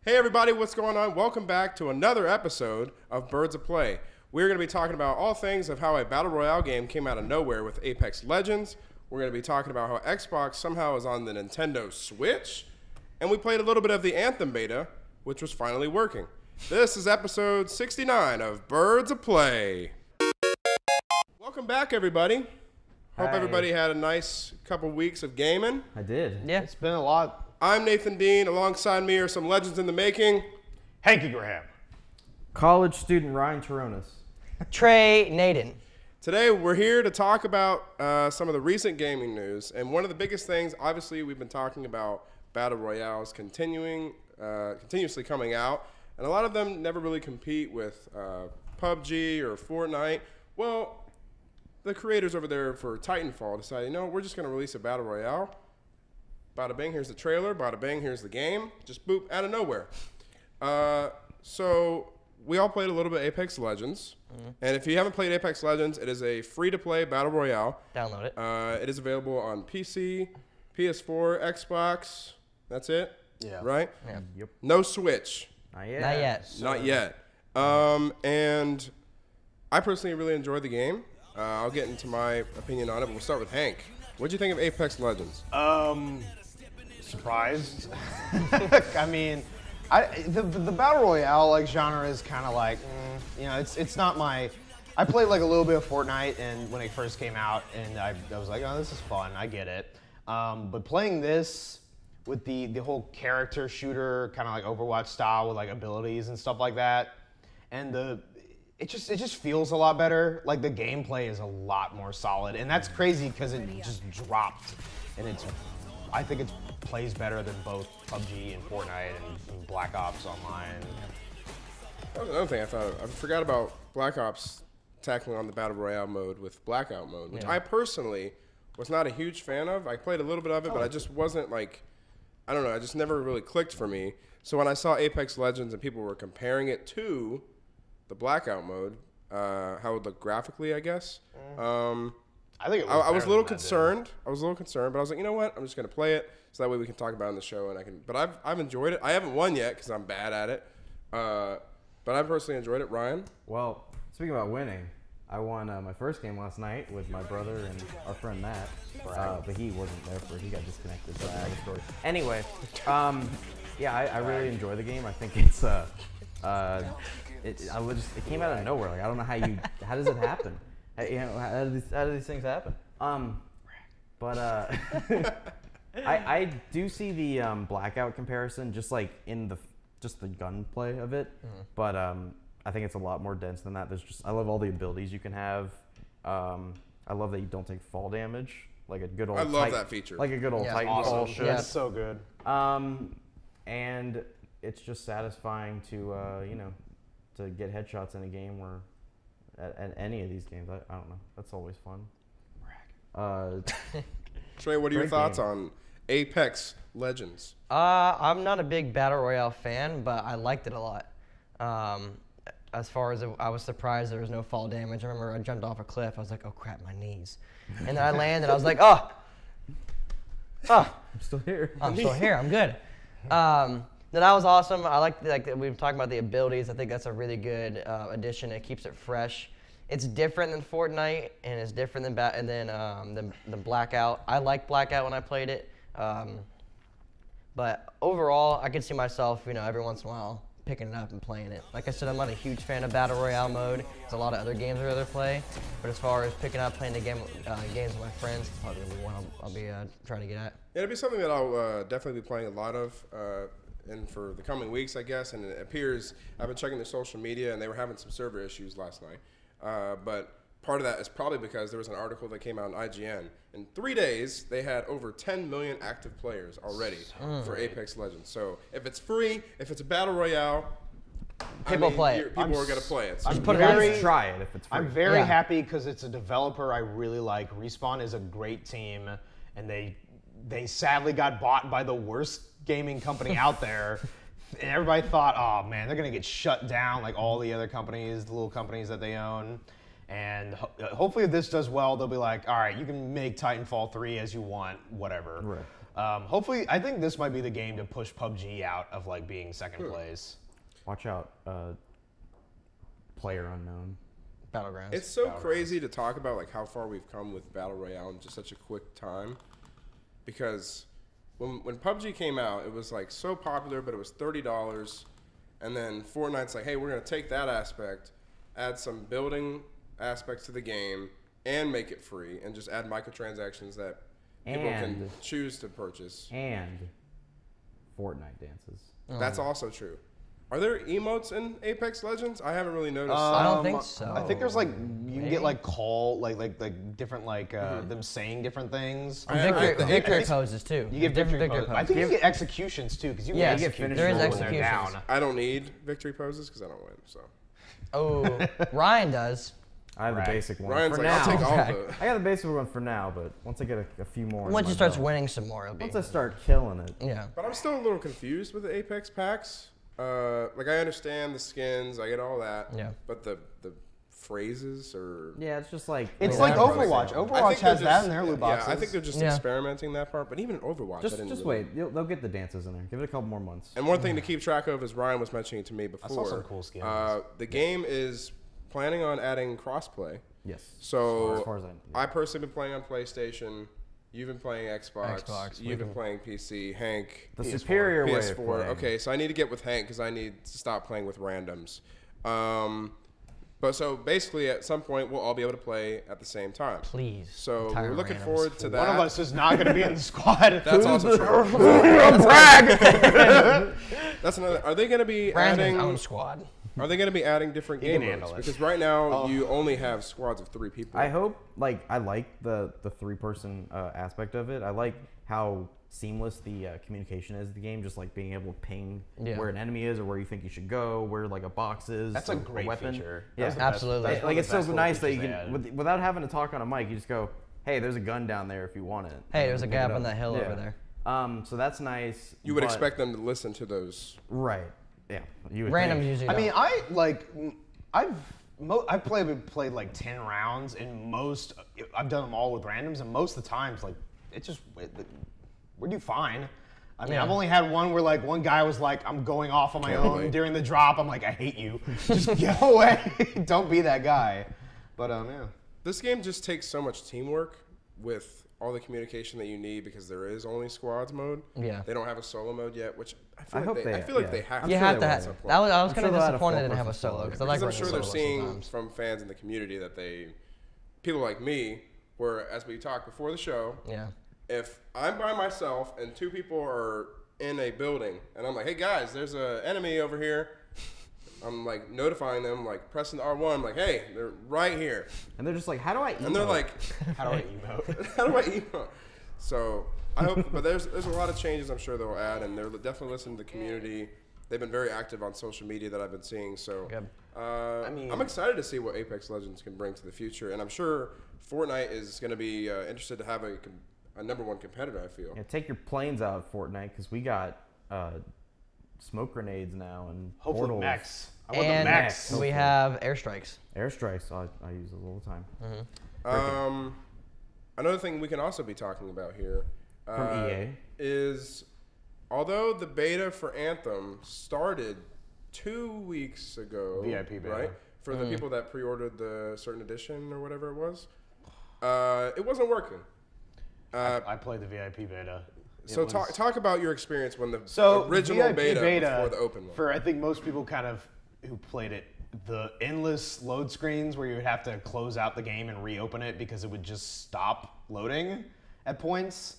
Hey everybody, what's going on? Welcome back to another episode of Birds of Play. We're going to be talking about all things of how a Battle Royale game came out of nowhere with Apex Legends. We're going to be talking about how Xbox somehow is on the Nintendo Switch. And we played a little bit of the Anthem beta, which was finally working. This is episode 69 of Birds of Play. Welcome back, everybody. Hope everybody had a nice couple weeks of gaming. I did. Yeah. It's been a lot. I'm Nathan Dean. Alongside me are some legends in the making. Hanky Graham. College student Ryan Taronis. Trey Naden. Today, we're here to talk about some of the recent gaming news. And one of the biggest things, obviously, we've been talking about Battle Royales continuously coming out. And a lot of them never really compete with PUBG or Fortnite. Well, the creators over there for Titanfall decided, you know, we're just going to release a Battle Royale. Bada bing, here's the trailer. Bada bing, here's the game. Just boop, out of nowhere. So we all played a little bit Apex Legends. Mm-hmm. And if you haven't played Apex Legends, it is a free-to-play Battle Royale. Download it. It is available on PC, PS4, Xbox. That's it? Yeah. Right? Yeah. Yep. No Switch. Not yet. Not yet. Not yet. And I personally really enjoyed the game. I'll get into my opinion on it, but we'll start with Hank. What do you think of Apex Legends? Surprised. I mean, the battle royale like genre is kind of like, you know, it's not my. I played like a little bit of Fortnite and when it first came out, and I was like, oh, this is fun. I get it. But playing this with the whole character shooter kind of like Overwatch style with like abilities and stuff like that, and it just feels a lot better. Like the gameplay is a lot more solid, and that's crazy because it just dropped, and I think it plays better than both PUBG and Fortnite and Black Ops Online. That was another thing I thought of. I forgot about Black Ops tackling on the Battle Royale mode with Blackout mode, which I personally was not a huge fan of. I played a little bit of it, but I just wasn't like, I don't know, I just never really clicked for me. So when I saw Apex Legends and people were comparing it to the Blackout mode, how it would look graphically, I guess. I think I was a little concerned. I was a little concerned, but I was like, you know what? I'm just gonna play it so that way we can talk about it on the show, and I can. But I've enjoyed it. I haven't won yet because I'm bad at it. But I've personally enjoyed it. Ryan. Well, speaking about winning, I won my first game last night with my brother and our friend Matt. But he wasn't there for it. He got disconnected. That's another story. Anyway, yeah, I really enjoy the game. I think it's it came out of nowhere. Like I don't know how does it happen? You know, how do these things happen? But I do see the Blackout comparison, just like in the gunplay of it. But I think it's a lot more dense than that. I love all the abilities you can have. I love that you don't take fall damage, like a good old. I love that feature. Like a good old Titanfall awesome. should. Yeah, it's so good. And it's just satisfying to to get headshots in a game where at any of these games. I don't know. That's always fun. Trey, what are your Great thoughts game. on Apex Legends? I'm not a big Battle Royale fan, but I liked it a lot. As far as I was surprised there was no fall damage. I remember I jumped off a cliff. I was like, oh crap, my knees. And then I landed. I was like, oh, I'm still here. I'm still here. I'm good. That was awesome. I like we were talking about the abilities. I think that's a really good addition. It keeps it fresh. It's different than Fortnite, and it's different than Blackout. I liked Blackout when I played it, but overall, I could see myself, every once in a while picking it up and playing it. Like I said, I'm not a huge fan of Battle Royale mode. There's a lot of other games I'd rather play, but as far as picking up playing the games with my friends, it's probably the one I'll be trying to get at. Yeah, it'll be something that I'll definitely be playing a lot of. And for the coming weeks, I guess, and it appears, I've been checking their social media, and they were having some server issues last night. But part of that is probably because there was an article that came out on IGN. In 3 days, they had over 10 million active players already for Apex Legends. So if it's free, if it's a Battle Royale, People play it. People are going to play it. So Just put it on. Try it if it's free. I'm very Yeah. happy because it's a developer I really like. Respawn is a great team, and they sadly got bought by the worst gaming company out there. And everybody thought, oh man, they're gonna get shut down like all the other companies, the little companies that they own. And hopefully if this does well, they'll be like, all right, you can make Titanfall 3 as you want, whatever. Hopefully, I think this might be the game to push PUBG out of like being second place. Watch out, player unknown. Battlegrounds. It's so crazy to talk about like how far we've come with Battle Royale in just such a quick time. Because when PUBG came out, it was like so popular, but it was $30. And then Fortnite's like, hey, we're going to take that aspect, add some building aspects to the game, and make it free, and just add microtransactions that people can choose to purchase. And Fortnite dances. That's also true. Are there emotes in Apex Legends? I haven't really noticed. I don't think so. I think there's like you can get like different them saying different things. Victory poses too. You get different victory victory poses. I think you get executions too, because you get executions. there is when they're executions. down. I don't need victory poses because I don't win. So Oh, Ryan does. I have the basic one. Ryan's for like, now. I'll take all of it. I got the basic one for now, but once I get a few more. Once you start winning some more, it'll be. Once I start killing it. Yeah. But I'm still a little confused with the Apex packs. Like I understand the skins, I get all that. Yeah. But the phrases or Yeah, it's just like. It's like Overwatch. Overwatch has that in their loot boxes. Yeah, I think they're just experimenting that part. But even in Overwatch, I didn't Just really... wait. They'll get the dances in there. Give it a couple more months. And one thing to keep track of, as Ryan was mentioning to me before, I saw some cool skins. The game is planning on adding crossplay. Yes. So as far as I personally been playing on PlayStation. You've been playing Xbox. You've been playing PC. Hank. The PS4, superior way of PS4. playing. Okay, so I need to get with Hank because I need to stop playing with randoms. But so basically, at some point, we'll all be able to play at the same time. Please. So Entire we're looking randoms. forward to that. One of us is not going to be in the squad. That's also true. That's another. Are they going to be Brandon's adding? own squad. Are they going to be adding different game can modes? handle it. Because right now you only have squads of 3 people. I hope, I like the 3-person aspect of it. I like how seamless the communication is in the game, just like being able to ping where an enemy is or where you think you should go, where like a box is. That's a great weapon. feature. Yeah, That's the best- absolutely. that's one of it's the so best little nice that you features can, they added. without having to talk on a mic, you just go, hey, there's a gun down there if you want it. Hey, there's a Pick gap it on up. that hill Yeah. over there. So that's nice. You would but- expect them to listen to those. Right. Yeah. You would Randoms think. usually. I mean, don't. I've played like 10 rounds, and I've done them all with randoms, and most of the times we do fine. I mean, Yeah. I've only had one where like one guy was like, "I'm going off on my Can't own relate. during the drop." I'm like, "I hate you. Just get away. Don't be that guy." But yeah. This game just takes so much teamwork with all the communication that you need because there is only squads mode. Yeah. They don't have a solo mode yet, which I feel I hope they they- have. I'm You to. sure have they to will have. at some That was, I was I'm kind of sure they'll add a disappointed they didn't have a 4-person solo solo. because I like Because I'm running sure they're solos seeing sometimes. from fans in the community that people like me, where as we talked before the show, Yeah. if I'm by myself and 2 people are in a building and I'm like, hey guys, there's an enemy over here. I'm like notifying them, like pressing R1, I'm like, hey, they're right here. And they're just like, how do I eat? And they're like, How do I emote? how do I emote? So I hope, but there's a lot of changes I'm sure they'll add, and they're definitely listening to the community. They've been very active on social media that I've been seeing. So Good. I'm excited to see what Apex Legends can bring to the future, and I'm sure Fortnite is going to be interested to have a number 1 competitor. I feel. Yeah, take your planes out of Fortnite because we got smoke grenades now and Hopefully portals. mechs. I want And the mechs. we have airstrikes. Airstrikes, I use those all the time. Another thing we can also be talking about here From EA. is although the beta for Anthem started 2 weeks ago, VIP beta. right? For the people that pre-ordered the certain edition or whatever it was, it wasn't working. I played the VIP beta. So talk about your experience when the So original VIP beta before the open one. For I think most people who played it, the endless load screens where you would have to close out the game and reopen it because it would just stop loading at points.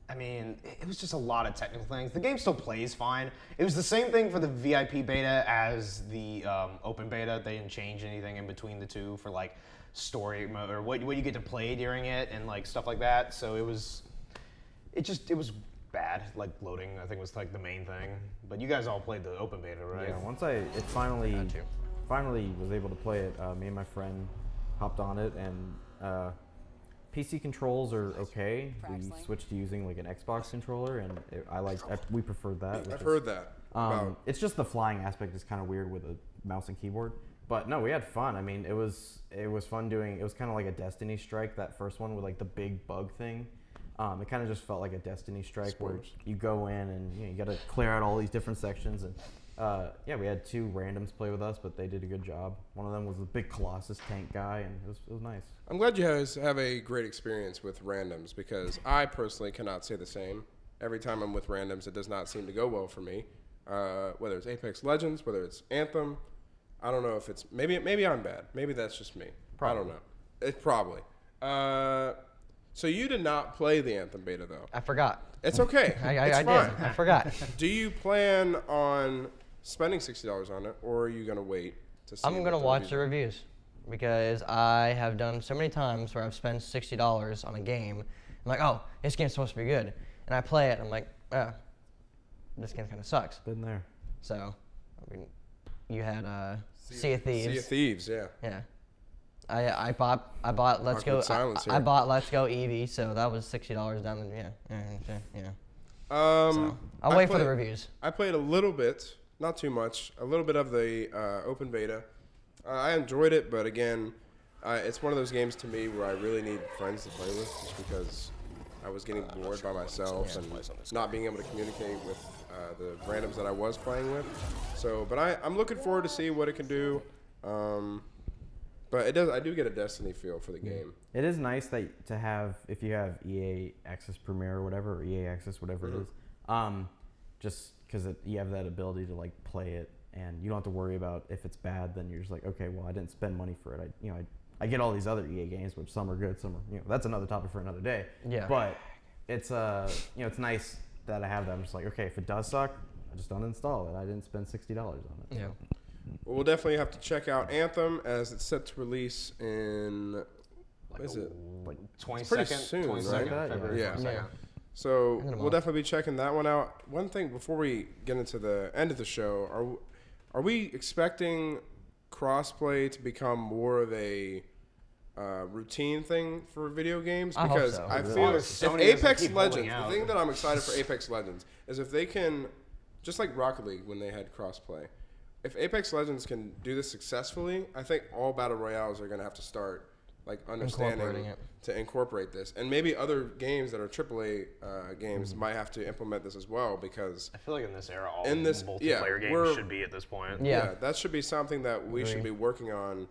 I mean, it was just a lot of technical things. The game still plays fine. It was the same thing for the VIP beta as the open beta. They didn't change anything in between the two for like story mode or what you get to play during it and like stuff like that. So it was bad. Like loading, I think was like the main thing. But you guys all played the open beta, right? Yeah, once it finally was able to play it, me and my friend hopped on it, and PC controls are okay. We switched to using like an Xbox controller, and we preferred that. I've heard that. It's just the flying aspect is kind of weird with a mouse and keyboard. But no, we had fun. I mean, it was fun doing. It was kind of like a Destiny strike, that first one with like the big bug thing. It kind of just felt like a Destiny strike Spoilers. where you go in and you got to clear out all these different sections. And yeah, we had 2 randoms play with us, but they did a good job. One of them was a big Colossus tank guy, and it was nice. I'm glad you guys have a great experience with randoms because I personally cannot say the same. Every time I'm with randoms, it does not seem to go well for me. Whether it's Apex Legends, whether it's Anthem, I don't know if it's maybe I'm bad. Maybe that's just me. I don't know. It's probably. So you did not play the Anthem beta though. I forgot. It's okay. I did. I forgot. Do you plan on spending $60 on it, or are you gonna wait to see? I'm gonna watch the reviews because I have done so many times where I've spent $60 on a game. I'm like, oh, this game's supposed to be good, and I play it. And I'm like, oh, this game kind of sucks. Been there. So, I mean, you had Sea of Thieves. Sea of Thieves, yeah. Yeah. I bought Let's Go. Silence I here. bought Let's Go Eevee, so that was $60 down the yeah. So I'll wait for the reviews. I played a little bit, not too much, a little bit of the open beta. I enjoyed it, but again, it's one of those games to me where I really need friends to play with, just because I was getting bored by myself and not being able to communicate with the randoms that I was playing with. So, but I'm looking forward to see what it can do. But I do get a Destiny feel for the game. It is nice that to have, if you have EA Access Premier or whatever, or EA Access, whatever it is, just because you have that ability to like play it, and you don't have to worry about if it's bad. Then you're just like, okay, well, I didn't spend money for it. I get all these other EA games, which some are good, some are, that's another topic for another day. Yeah. But it's it's nice that I have that. I'm just like, okay, if it does suck, I just don't install it. I didn't spend $60 on it. Yeah. Well, we'll definitely have to check out Anthem as it's set to release in. What is it? Like It's 22nd, pretty soon, 22nd, right? February Yeah. 22nd. Yeah. So End of the we'll month. definitely be checking that one out. One thing before we get into the end of the show, are we expecting crossplay to become more of a routine thing for video games? I hope Because so. I As feel long if as Sony doesn't Apex keep holding Legends, the out. thing that I'm excited for Apex Legends is if they can, just like Rocket League when they had crossplay, if Apex Legends can do this successfully, I think all battle royales are going to have to start like understanding Incorporating it. to incorporate this, and maybe other games that are AAA games might have to implement this as well, because I feel like in this era, all In this- yeah, multiplayer we're- games should be at this point. Yeah. that should be something that we should Agree. be working on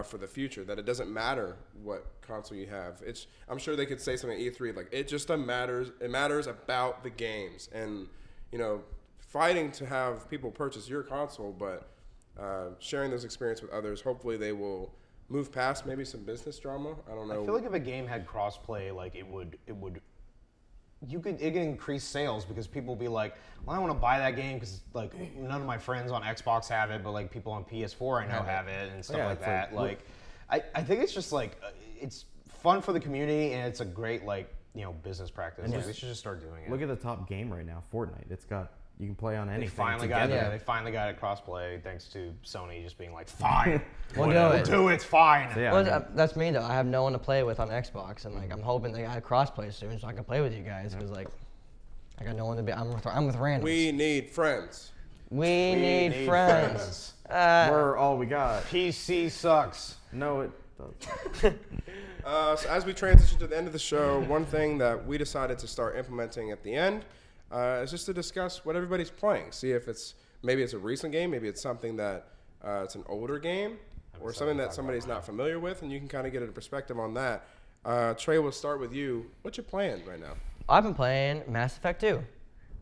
for the future. That it doesn't matter what console you have. I'm sure they could say something at E3 like it just matters. It matters about the games, and fighting to have people purchase your console, but sharing those experience with others. Hopefully, they will move past maybe some business drama. I don't know. I feel like if a game had crossplay, like it could increase sales because people be like, well, I want to buy that game because like none of my friends on Xbox have it, but like people on PS4 I know have it and stuff Yeah, like it's that. like- I think it's just like it's fun for the community and it's a great business practice. Like, we should just start doing it. Look at the top game right now, Fortnite. You can play on anything. They finally together. got it crossplay thanks to Sony just being like, fine, We'll do whatever, it. do it, fine. So, yeah, Well, I mean, that's me though. I have no one to play with on Xbox, and like I'm hoping they got crossplay soon, so I can play with you guys. Because like I got no one to be. I'm with randoms. we need friends. We need friends. we're all we got. PC sucks. No, it does. So as we transition to the end of the show, one thing that we decided to start implementing at the end is just to discuss what everybody's playing. See if maybe it's a recent game, maybe it's something that it's an older game, or something that somebody's not familiar with, and you can kind of get a perspective on that. Trey, we'll start with you. What you playing right now? I've been playing Mass Effect 2.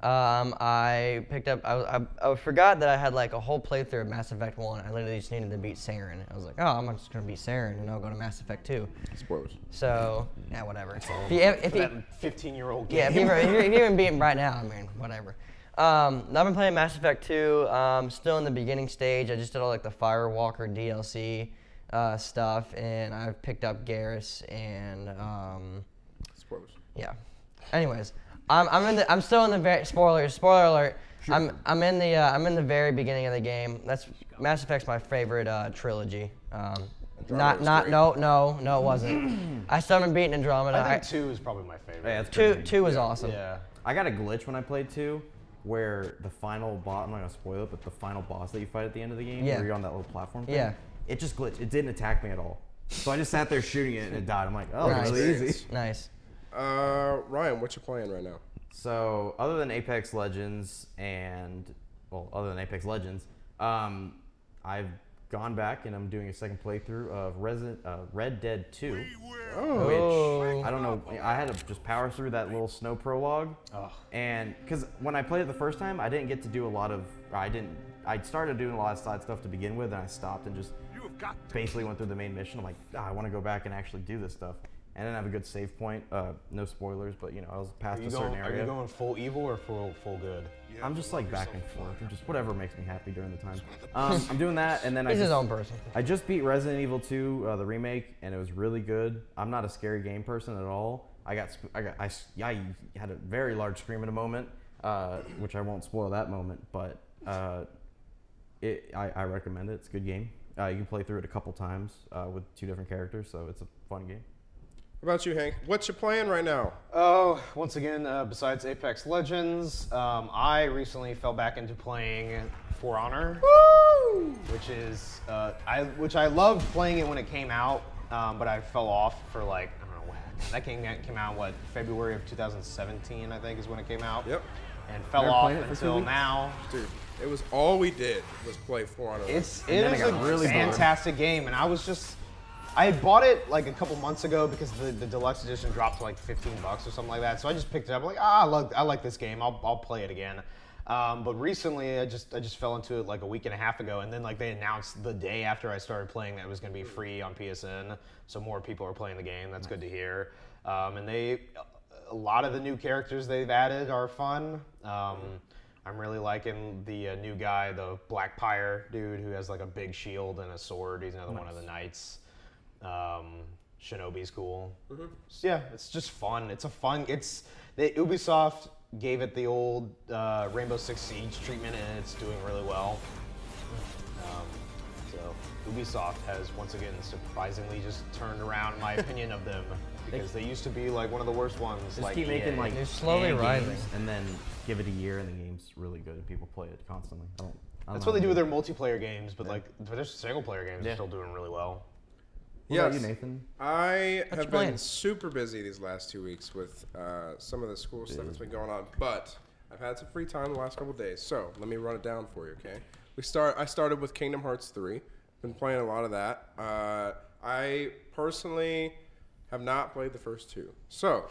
I picked up. I forgot that I had like a whole playthrough of Mass Effect 1. I literally just needed to beat Saren. I was like, oh, I'm just gonna beat Saren and I'll go to Mass Effect 2. Spoilers. So yeah, whatever. If you, That 15-year-old game. yeah, if you even beat him right now, I mean, whatever. I've been playing Mass Effect 2. Still in the beginning stage. I just did all like the Firewalker DLC stuff, and I've picked up Garrus and Spoilers. yeah. Anyways, I'm still in the very spoiler alert. I'm in the very beginning of the game. That's Mass Effect's my favorite trilogy. No, it wasn't. I still haven't beaten Andromeda. I think 2 is probably my favorite. Yeah, it's pretty Two was awesome. Yeah. I got a glitch when I played 2 where the final boss, I'm not going to spoil it, but the final boss that you fight at the end of the game, Yeah. where you're on that little platform thing, Yeah. it just glitched. It didn't attack me at all. So I just sat there shooting it and it died. I'm like, oh, Nice. really easy. Nice. Ryan, what you playing right now? So other than Apex Legends I've gone back and I'm doing a second playthrough of Red Dead 2, which I don't know. I had to just power through that little snow prologue, and because when I played it the first time, I didn't get to do a lot of. I started doing a lot of side stuff to begin with, and I stopped and just basically went through the main mission. I'm like, I want to go back and actually do this stuff. And then have a good save point. No spoilers, but I was past a certain area. Are you going full evil or full good? I'm just like back and forth, or just whatever makes me happy during the time. I'm doing that, and then He's his own person. I just beat Resident Evil 2, the remake, and it was really good. I'm not a scary game person at all. I had a very large scream in a moment, which I won't spoil that moment, but I recommend it. It's a good game. You can play through it a couple times with 2 different characters, so it's a fun game. What about you, Hank? What you playing right now? Oh, once again, besides Apex Legends, I recently fell back into playing For Honor, which is which I loved playing it when it came out, but I fell off for like I don't know when. That game came out February of 2017, I think is when it came out. Yep. And fell Never off played it for 2 until weeks? now. Dude, it was all we did was play For Honor. It is then I got a really bored. fantastic game, and I had bought it like a couple months ago because the deluxe edition dropped to like $15 or something like that. So I just picked it up, like, I like this game. I'll play it again. But recently, I just fell into it like a week and a half ago, and then like they announced the day after I started playing that it was going to be free on PSN. So more people are playing the game. That's good to hear. And a lot of the new characters they've added are fun. I'm really liking the new guy, the Black Pyre dude, who has like a big shield and a sword. He's another one of the knights. Shinobi's cool. So yeah, it's just fun. Ubisoft gave it the old Rainbow Six Siege treatment, and it's doing really well. So Ubisoft has once again surprisingly just turned around, in my opinion, of them, because they used to be like one of the worst ones. Just like keep making EA. like They're slowly games, rising. and then give it a year, and the game's really good, and people play it constantly. I don't That's know what they do how with their multiplayer games, but like their single player games are still doing really well. What about Yes. you, Nathan? I have been playing? super busy these last 2 weeks with some of the school stuff that's been going on, but I've had some free time the last couple of days. So let me run it down for you, okay? I started with Kingdom Hearts 3. Been playing a lot of that. I personally have not played the first 2. So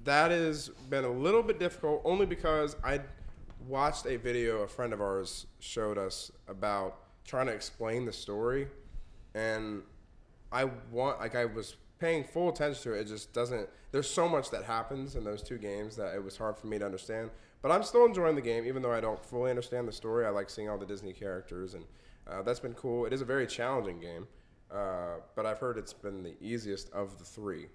that has been a little bit difficult, only because I watched a video a friend of ours showed us about trying to explain the story, and I was paying full attention to it. It just doesn't. There's so much that happens in those 2 games that it was hard for me to understand. But I'm still enjoying the game, even though I don't fully understand the story. I like seeing all the Disney characters, and that's been cool. It is a very challenging game, but I've heard it's been the easiest of the 3,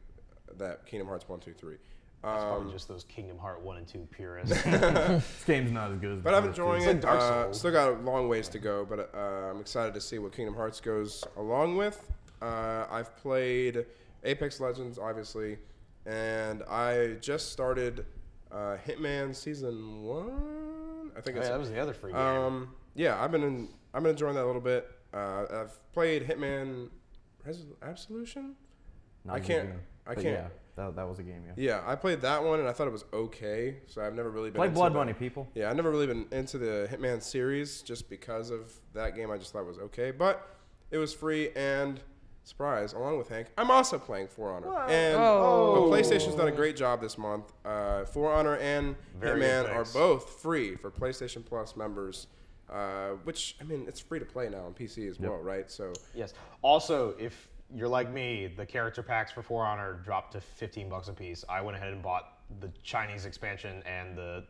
that Kingdom Hearts 1, 2, 3. It's probably just those Kingdom Heart 1 and 2 purists. This game's not as good as But I'm enjoying It's like it. Dark Souls. Still got a long ways to go, but I'm excited to see what Kingdom Hearts goes along with. I've played Apex Legends, obviously, and I just started Hitman Season 1. I think that was the other free game. Yeah, I've been enjoying that a little bit. I've played Hitman Absolution. Not I a good can't. game. I But can't. Yeah, that was a game. Yeah. Yeah, I played that one and I thought it was okay. So I've never really been Play into Blood the- Money, people. Yeah, I've never really been into the Hitman series just because of that game. I just thought it was okay, but it was free, and surprise, along with Hank, I'm also playing For Honor. And but PlayStation's done a great job this month. For Honor and Very good Hitman are picks. both free for PlayStation Plus members, which, I mean, it's free to play now on PC as well, right? So Yes. Also, if you're like me, the character packs for For Honor dropped to $15 a piece. I went ahead and bought the Chinese expansion and the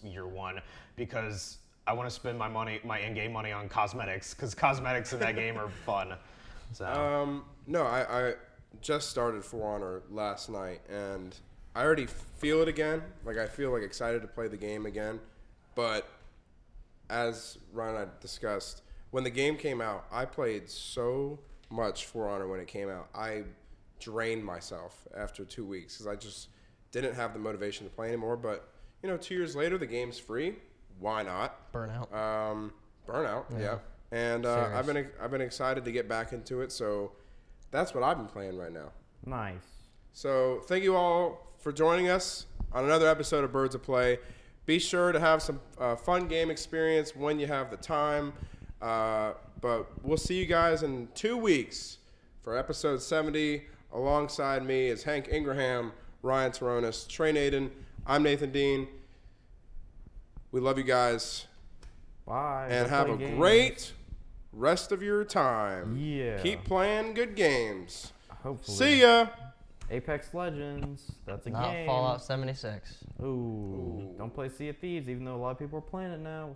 year 1 because I want to spend my in-game money on cosmetics, because cosmetics in that game are fun. So no, I just started For Honor last night, and I already feel it again. Like, I feel like excited to play the game again. But as Ryan and I discussed, when the game came out, I played so much For Honor when it came out. I drained myself after 2 weeks because I just didn't have the motivation to play anymore. But 2 years later, the game's free. Why not? Burnout. Burnout, yeah. And I've been excited to get back into it. So that's what I've been playing right now. Nice. So thank you all for joining us on another episode of Birds of Play. Be sure to have some fun game experience when you have the time. But we'll see you guys in 2 weeks for episode 70. Alongside me is Hank Ingraham, Ryan Toronis, Trey Naden. I'm Nathan Dean. We love you guys. Bye. And Go have play a games. great rest of your time. Yeah. Keep playing good games. Hopefully. See ya. Apex Legends. That's a Not game. Fallout 76. Ooh. Don't play Sea of Thieves, even though a lot of people are playing it now.